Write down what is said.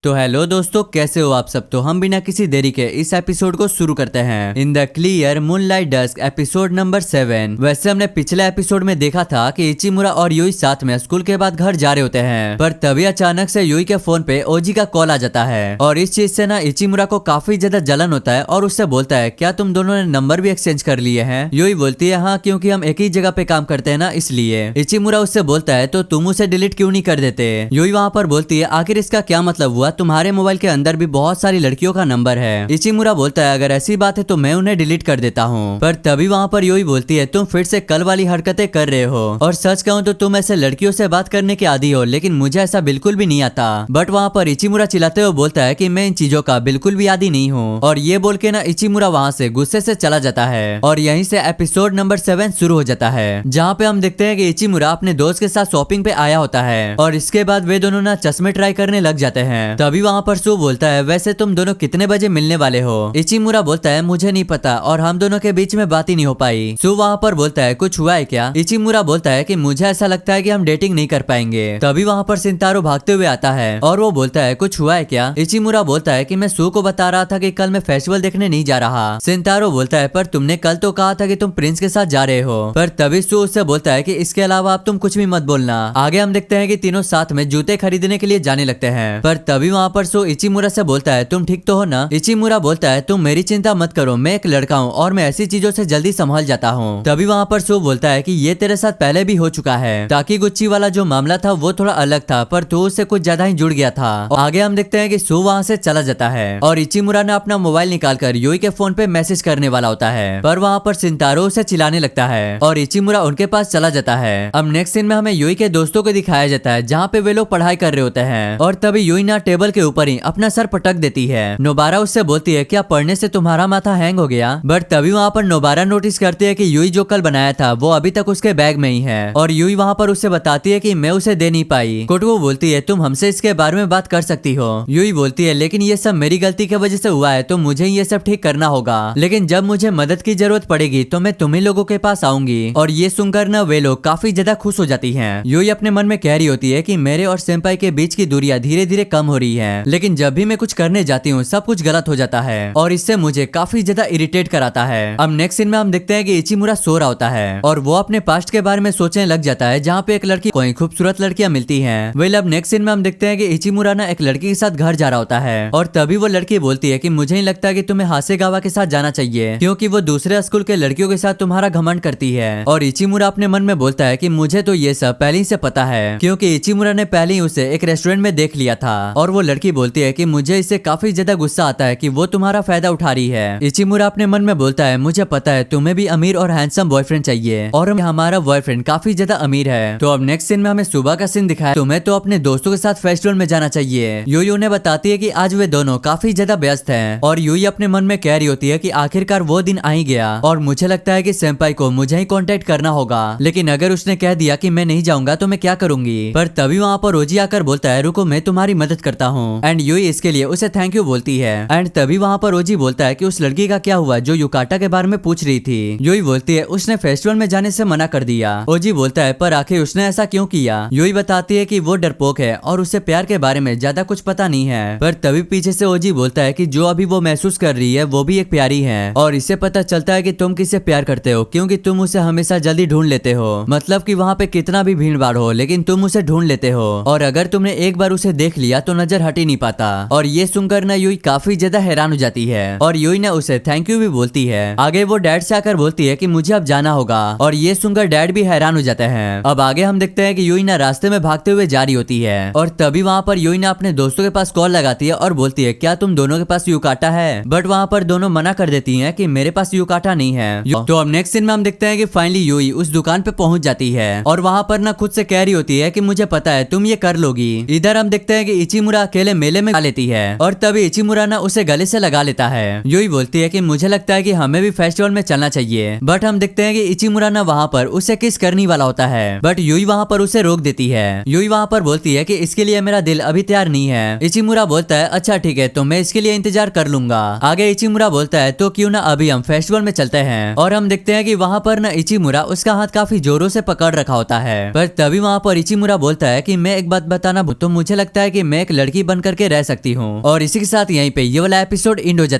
तो हेलो दोस्तों, कैसे हो आप सब। तो हम बिना किसी देरी के इस एपिसोड को शुरू करते हैं। In the clear moonlight dusk episode number 7। वैसे हमने पिछले एपिसोड में देखा था कि इचिमुरा और यूई साथ में स्कूल के बाद घर जा रहे होते हैं, पर तभी अचानक से यूई के फोन पे ओजी का कॉल आ जाता है और इस चीज से ना इचिमुरा को काफी ज्यादा जलन होता है और उससे बोलता है क्या तुम दोनों ने नंबर भी एक्सचेंज कर लिए हैं। यूई बोलती है हाँ, क्योंकि हम एक ही जगह पे काम करते हैं ना, इसलिए। इचिमुरा उससे बोलता है तो तुम उसे डिलीट क्यों नहीं कर देते। यूई वहाँ पर बोलती है आखिर इसका क्या मतलब हुआ, तुम्हारे मोबाइल के अंदर भी बहुत सारी लड़कियों का नंबर है। इचिमुरा बोलता है अगर ऐसी बात है तो मैं उन्हें डिलीट कर देता हूँ, पर तभी वहाँ पर यूई बोलती है तुम फिर से कल वाली हरकतें कर रहे हो और सच कहूँ तो तुम ऐसे लड़कियों से बात करने के आदी हो, लेकिन मुझे ऐसा बिल्कुल भी नहीं आता। बट वहाँ पर इचिमुरा चिल्लाते हुए बोलता है कि मैं इन चीजों का बिल्कुल भी आदी नहीं हूँ, और ये बोल के ना इचिमुरा वहाँ से गुस्से से चला जाता है। और यहीं से एपिसोड नंबर 7 शुरू हो जाता है, जहाँ पे हम देखते हैं कि इचिमुरा अपने दोस्त के साथ शॉपिंग पे आया होता है और इसके बाद वे दोनों ना चश्मे ट्राई करने लग जाते हैं। तभी वहाँ पर सू बोलता है वैसे तुम दोनों कितने बजे मिलने वाले हो। इचिमुरा बोलता है मुझे नहीं पता और हम दोनों के बीच में बात ही नहीं हो पाई। सू वहाँ पर बोलता है कुछ हुआ है क्या। इचिमुरा बोलता है कि मुझे ऐसा लगता है कि हम डेटिंग नहीं कर पाएंगे। तभी वहाँ पर सिंतारो भागते हुए आता है और वो बोलता है कुछ हुआ है क्या। इचिमुरा बोलता है कि मैं सू को बता रहा था कि कल मैं फेस्टिवल देखने नहीं जा रहा। सिंतारो बोलता है पर तुमने कल तो कहा था कि तुम प्रिंस के साथ जा रहे हो। पर तभी सू उससे बोलता है कि इसके अलावा आप तुम कुछ भी मत बोलना। आगे हम देखते हैं कि तीनों साथ में जूते खरीदने के लिए जाने लगते हैं, पर तभी वहाँ पर सू इचिमुरा से बोलता है तुम ठीक तो हो ना। इचिमुरा बोलता है तुम मेरी चिंता मत करो, मैं एक लड़का हूँ और मैं ऐसी चीजों से जल्दी संभल जाता हूँ। तभी वहाँ पर सू बोलता है कि ये तेरे साथ पहले भी हो चुका है। ताकि गुच्ची वाला जो मामला था वो थोड़ा अलग था, पर तू उससे कुछ ज्यादा ही जुड़ गया था। और आगे हम देखते हैं कि सू वहाँ से चला जाता है और इचिमुरा ने अपना मोबाइल निकालकर यूई के फोन पे मैसेज करने वाला होता है, पर वहाँ पर सिंतारो उसे चिल्लाने लगता है और इचिमुरा उनके पास चला जाता है। अब नेक्स्ट सीन में हमें यूई के दोस्तों को दिखाया जाता है, जहाँ पे वे लोग पढ़ाई कर रहे होते हैं और तभी यूई ना टेबल के ऊपर ही अपना सर पटक देती है। नोबारा उससे बोलती है क्या पढ़ने से तुम्हारा माथा हैंग हो गया। बट तभी वहाँ पर नोबारा नोटिस करती है कि यूई जो कल बनाया था वो अभी तक उसके बैग में ही है, और यूई वहाँ पर उससे बताती है कि मैं उसे दे नहीं पाई। कोटवो बोलती है तुम हमसे इसके बारे में बात कर सकती हो। यूई बोलती है लेकिन ये सब मेरी गलती की वजह से हुआ है, तो मुझे ये सब ठीक करना होगा, लेकिन जब मुझे मदद की जरूरत पड़ेगी तो मैं तुम्ही लोगों के पास आऊंगी। और ये सुनकर ना वे लोग काफी ज्यादा खुश हो जाती है। यूई अपने मन में कह रही होती है कि मेरे और सेंपाई के बीच की दूरियां धीरे धीरे कम हो रही है, लेकिन जब भी मैं कुछ करने जाती हूँ सब कुछ गलत हो जाता है और इससे मुझे काफी ज्यादा इरिटेट कराता है। अब नेक्स्ट सीन में हम देखते हैं कि इचिमुरा सो रहा होता है और वो अपने पास्ट के बारे में सोचने लग जाता है, जहाँ पे एक लड़की कोई खूबसूरत लड़कियां मिलती हैं। वेल अब नेक्स्ट सीन में हम देखते हैं कि इचिमुरा ना एक लड़की के साथ घर जा रहा होता है और तभी वो लड़की बोलती है कि मुझे नहीं लगता कि तुम्हें हासेगावा के साथ जाना चाहिए, क्योंकि वो दूसरे स्कूल के लड़कियों के साथ तुम्हारा घमंड करती है। और इचिमुरा अपने मन में बोलता है कि मुझे तो ये सब पहले ही से पता है, क्योंकि इचिमुरा ने पहले ही उसे एक रेस्टोरेंट में देख लिया था। और वो लड़की बोलती है कि मुझे इससे काफी ज्यादा गुस्सा आता है कि वो तुम्हारा फायदा उठा रही है। इचिमुरा अपने मन में बोलता है मुझे पता है तुम्हें भी अमीर और हैंडसम बॉयफ्रेंड चाहिए और हमारा बॉयफ्रेंड काफी ज्यादा अमीर है। तो अब नेक्स्ट सीन में हमें सुबह का सीन दिखाया, तुम्हें तो अपने दोस्तों के साथ फेस्टिवल में जाना चाहिए। यूई उन्हें बताती है कि आज वे दोनों काफी ज्यादा व्यस्त हैं और यूई अपने मन में कह रही होती है कि आखिरकार वो दिन आ ही गया और मुझे लगता है कि सेंपाई को मुझे ही कांटेक्ट करना होगा, लेकिन अगर उसने कह दिया कि मैं नहीं जाऊंगा तो मैं क्या करूंगी। पर तभी वहाँ पर ओजी आकर बोलता है रुको मैं तुम्हारी मदद करता हूँ, एंड यूई इसके लिए उसे थैंक यू बोलती है। एंड तभी वहाँ पर ओजी बोलता है कि उस लड़की का क्या हुआ जो युकाटा के बारे में पूछ रही थी। यूई बोलती है उसने फेस्टिवल में जाने से मना कर दिया। ओजी बोलता है पर आखिर उसने ऐसा क्यों किया। यूई बताती है कि वो डरपोक है और उसे प्यार के बारे में ज्यादा कुछ पता नहीं है। पर तभी पीछे से ओजी बोलता है कि जो अभी वो महसूस कर रही है वो भी एक प्यारी है, और इससे पता चलता है कि तुम किससे प्यार करते हो, क्योंकि तुम उसे हमेशा जल्दी ढूंढ लेते हो। मतलब कि वहाँ पे कितना भी भीड़ भाड़ हो लेकिन तुम उसे ढूंढ लेते हो, और अगर तुमने एक बार उसे देख लिया तो नजर हट ही नहीं पाता। और ये सुनकर ना यूई काफी ज्यादा हैरान हो जाती है और यूई ने उसे थैंक यू भी बोलती है। आगे वो डैड से आकर बोलती है कि मुझे अब जाना होगा, और ये सुनकर डैड भी हैरान हो जाते हैं। अब आगे हम देखते हैं कि यूई ना रास्ते में भागते हुए जा रही होती है और तभी वहाँ पर यूई ना अपने दोस्तों के पास कॉल लगाती है और बोलती है क्या तुम दोनों के पास युकाटा है। बट वहाँ पर दोनों मना कर देती हैं कि मेरे पास युकाटा नहीं है। तो अब नेक्स्ट सीन में हम देखते हैं कि फाइनली यूई उस दुकान पे पहुंच जाती है और वहाँ पर ना खुद से कह रही होती है कि मुझे पता है तुम ये कर लोगी। इधर हम देखते हैं कि इचिमुरा अकेले मेले में गा लेती है और तभी इचिमुरा ना उसे गले से लगा लेता है। यूई बोलती है कि मुझे लगता है कि हमें भी फेस्टिवल में चलना चाहिए। बट हम देखते हैं कि इचिमुरा ना वहाँ पर उसे किस करने वाला होता है, बट यूई वहाँ पर उसे रोक देती है। यूई वहाँ पर बोलती है कि इसके लिए मेरा दिल अभी तैयार नहीं है। इचिमुरा बोलता है अच्छा ठीक है तो मैं इसके लिए इंतजार कर लूंगा। आगे इचिमुरा बोलता है तो क्यों ना अभी हम फेस्टिवल में चलते हैं। और हम देखते हैं कि वहाँ पर ना इचिमुरा उसका हाथ काफी जोरों से पकड़ रखा होता है। पर तभी वहाँ पर इचिमुरा बोलता है कि मैं एक बात बताना, तो मुझे लगता है कि मैं एक लड़की बन करके रह सकती हूँ। और इसी के साथ यहीं पे ये वाला एपिसोड एंड हो जाता है।